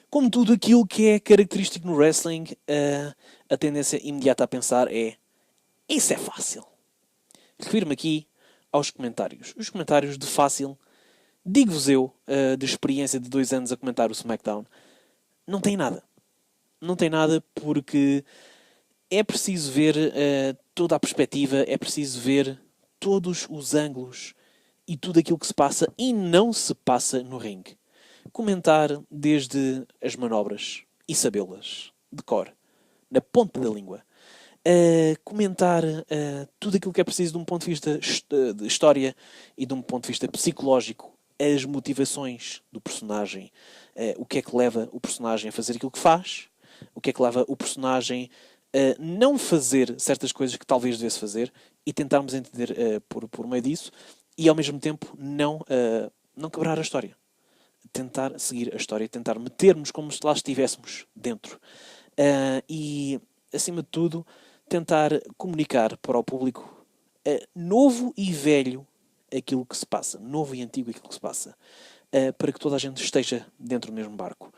Como tudo aquilo que é característico no wrestling, a tendência imediata a pensar é: isso é fácil. Refiro-me aqui aos comentários. Os comentários de fácil, digo-vos eu, de experiência de 2 anos a comentar o SmackDown, não tem nada. Não tem nada porque é preciso ver toda a perspectiva, é preciso ver todos os ângulos e tudo aquilo que se passa e não se passa no ringue. Comentar desde as manobras e sabê-las de cor, na ponta da língua. Comentar tudo aquilo que é preciso de um ponto de vista de história e de um ponto de vista psicológico, as motivações do personagem, o que é que leva o personagem a fazer aquilo que faz, o que é que leva o personagem a não fazer certas coisas que talvez devesse fazer e tentarmos entender por meio disso e ao mesmo tempo não quebrar a história. Tentar seguir a história, tentar metermos como se lá estivéssemos dentro. E, acima de tudo, tentar comunicar para o público novo e velho aquilo que se passa, novo e antigo aquilo que se passa, para que toda a gente esteja dentro do mesmo barco.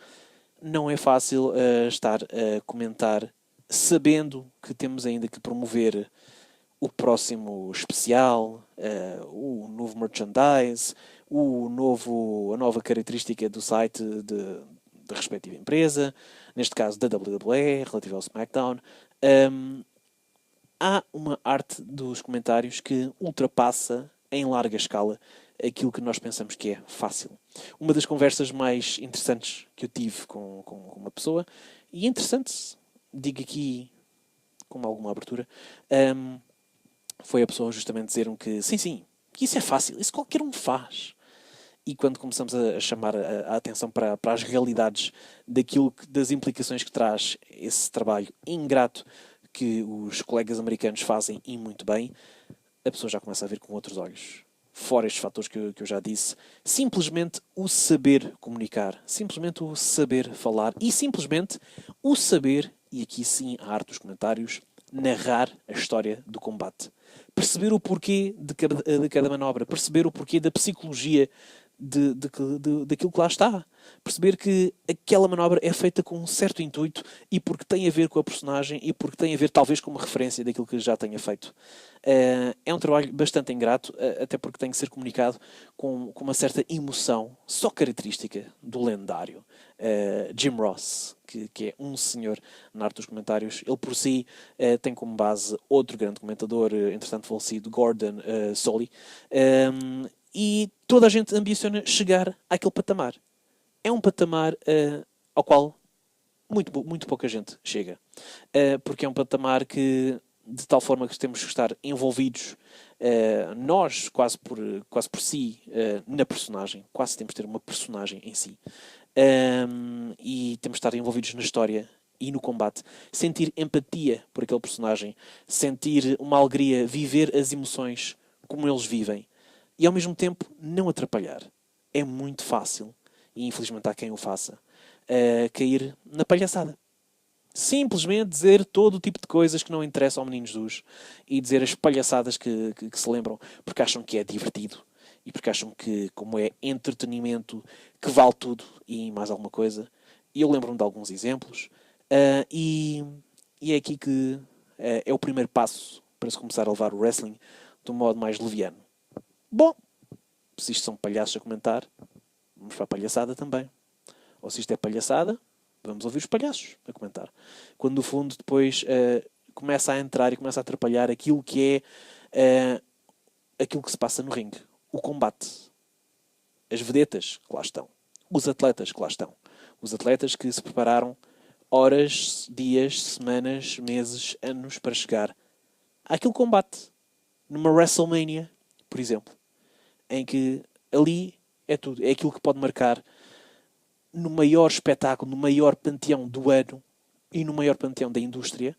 Não é fácil estar a comentar sabendo que temos ainda que promover o próximo especial, o novo merchandise, a nova característica do site da respectiva empresa, neste caso da WWE, relativa ao SmackDown. Há uma arte dos comentários que ultrapassa em larga escala aquilo que nós pensamos que é fácil. Uma das conversas mais interessantes que eu tive com uma pessoa, e interessante, digo aqui com alguma abertura, foi a pessoa justamente dizer-me que sim, que isso é fácil, isso qualquer um faz. E quando começamos a chamar a atenção para as realidades das implicações que traz esse trabalho ingrato que os colegas americanos fazem e muito bem, a pessoa já começa a ver com outros olhos. Fora estes fatores que eu já disse, simplesmente o saber comunicar, simplesmente o saber falar e simplesmente o saber, e aqui sim a arte dos comentários, narrar a história do combate. Perceber o porquê de cada manobra, perceber o porquê da psicologia daquilo que lá está. Perceber que aquela manobra é feita com um certo intuito e porque tem a ver com a personagem e porque tem a ver talvez com uma referência daquilo que já tenha feito. É um trabalho bastante ingrato, até porque tem que ser comunicado com uma certa emoção, só característica do lendário Jim Ross, que é um senhor na arte dos comentários. Ele por si tem como base outro grande comentador, entretanto falecido, Gordon Solie. E toda a gente ambiciona chegar àquele patamar. É um patamar ao qual muito pouca gente chega. Porque é um patamar que, de tal forma que temos que estar envolvidos, nós, quase por si, na personagem. Quase temos de ter uma personagem em si. E temos de estar envolvidos na história e no combate. Sentir empatia por aquele personagem. Sentir uma alegria, viver as emoções como eles vivem. E ao mesmo tempo não atrapalhar. É muito fácil, e infelizmente há quem o faça, cair na palhaçada. Simplesmente dizer todo o tipo de coisas que não interessam ao menino Jesus e dizer as palhaçadas que se lembram porque acham que é divertido e porque acham que, como é entretenimento, que vale tudo e mais alguma coisa. E eu lembro-me de alguns exemplos e é aqui que é o primeiro passo para se começar a levar o wrestling de um modo mais leviano. Bom, se isto são palhaços a comentar, vamos para a palhaçada também. Ou se isto é palhaçada, vamos ouvir os palhaços a comentar. Quando no fundo depois começa a entrar e começa a atrapalhar aquilo que é aquilo que se passa no ringue. O combate. As vedetas que lá estão. Os atletas que lá estão. Os atletas que se prepararam horas, dias, semanas, meses, anos para chegar àquele combate. Numa WrestleMania, por exemplo. Em que ali é tudo. É aquilo que pode marcar no maior espetáculo, no maior panteão do ano e no maior panteão da indústria,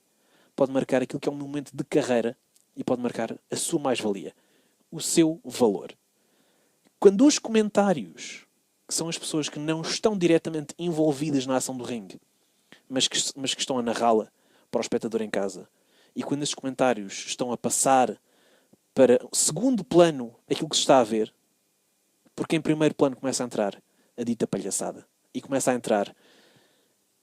pode marcar aquilo que é um momento de carreira e pode marcar a sua mais-valia, o seu valor. Quando os comentários, que são as pessoas que não estão diretamente envolvidas na ação do ringue, mas que estão a narrá-la para o espectador em casa, e quando esses comentários estão a passar para segundo plano aquilo que se está a ver, porque em primeiro plano começa a entrar a dita palhaçada. E começa a entrar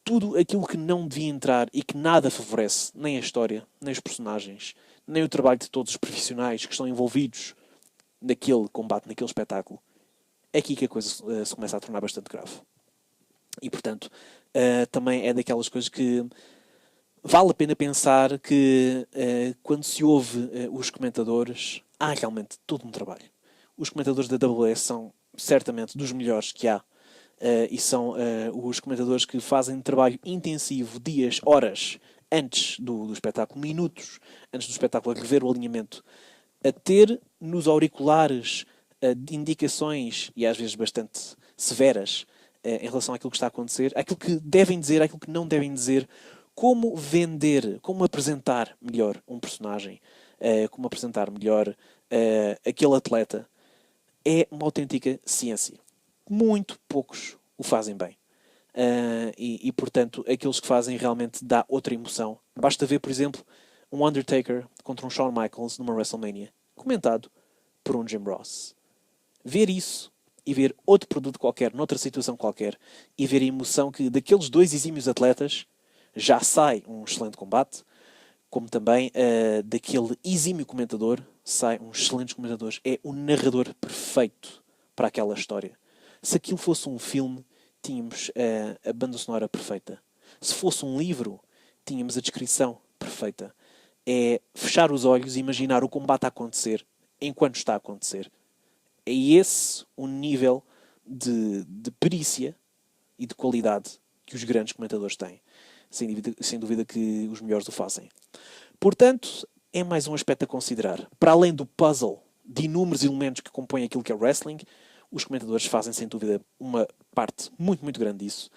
tudo aquilo que não devia entrar e que nada favorece, nem a história, nem os personagens, nem o trabalho de todos os profissionais que estão envolvidos naquele combate, naquele espetáculo, é aqui que a coisa se começa a tornar bastante grave. E, portanto, também é daquelas coisas que vale a pena pensar que quando se ouve os comentadores, há realmente todo um trabalho. Os comentadores da AWS são certamente dos melhores que há. E são os comentadores que fazem um trabalho intensivo, dias, horas, antes do espetáculo, minutos antes do espetáculo, a rever o alinhamento, a ter nos auriculares indicações, e às vezes bastante severas, em relação àquilo que está a acontecer, àquilo que devem dizer, àquilo que não devem dizer, como vender, como apresentar melhor um personagem, como apresentar melhor aquele atleta, é uma autêntica ciência. Muito poucos o fazem bem. E, portanto, aqueles que fazem realmente dá outra emoção. Basta ver, por exemplo, um Undertaker contra um Shawn Michaels numa WrestleMania, comentado por um Jim Ross. Ver isso e ver outro produto qualquer, noutra situação qualquer, e ver a emoção que daqueles dois exímios atletas já sai um excelente combate, como também daquele exímio comentador sai um excelente comentador. É o narrador perfeito para aquela história. Se aquilo fosse um filme, tínhamos a banda sonora perfeita. Se fosse um livro, tínhamos a descrição perfeita. É fechar os olhos e imaginar o combate a acontecer enquanto está a acontecer. É esse o nível de perícia e de qualidade que os grandes comentadores têm. Sem dúvida que os melhores o fazem. Portanto, é mais um aspecto a considerar. Para além do puzzle de inúmeros elementos que compõem aquilo que é wrestling, os comentadores fazem, sem dúvida, uma parte muito, muito grande disso.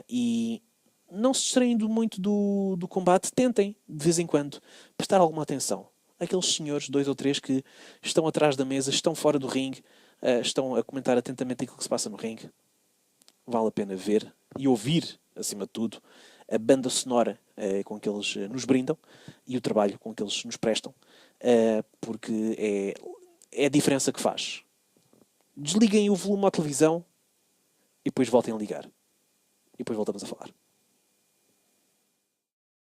E não se distraindo muito do combate, tentem, de vez em quando, prestar alguma atenção. Aqueles senhores, 2 ou 3, que estão atrás da mesa, estão fora do ringue, estão a comentar atentamente aquilo que se passa no ringue. Vale a pena ver e ouvir, acima de tudo, a banda sonora com que eles nos brindam e o trabalho com que eles nos prestam, porque é a diferença que faz. Desliguem o volume à televisão e depois voltem a ligar. E depois voltamos a falar.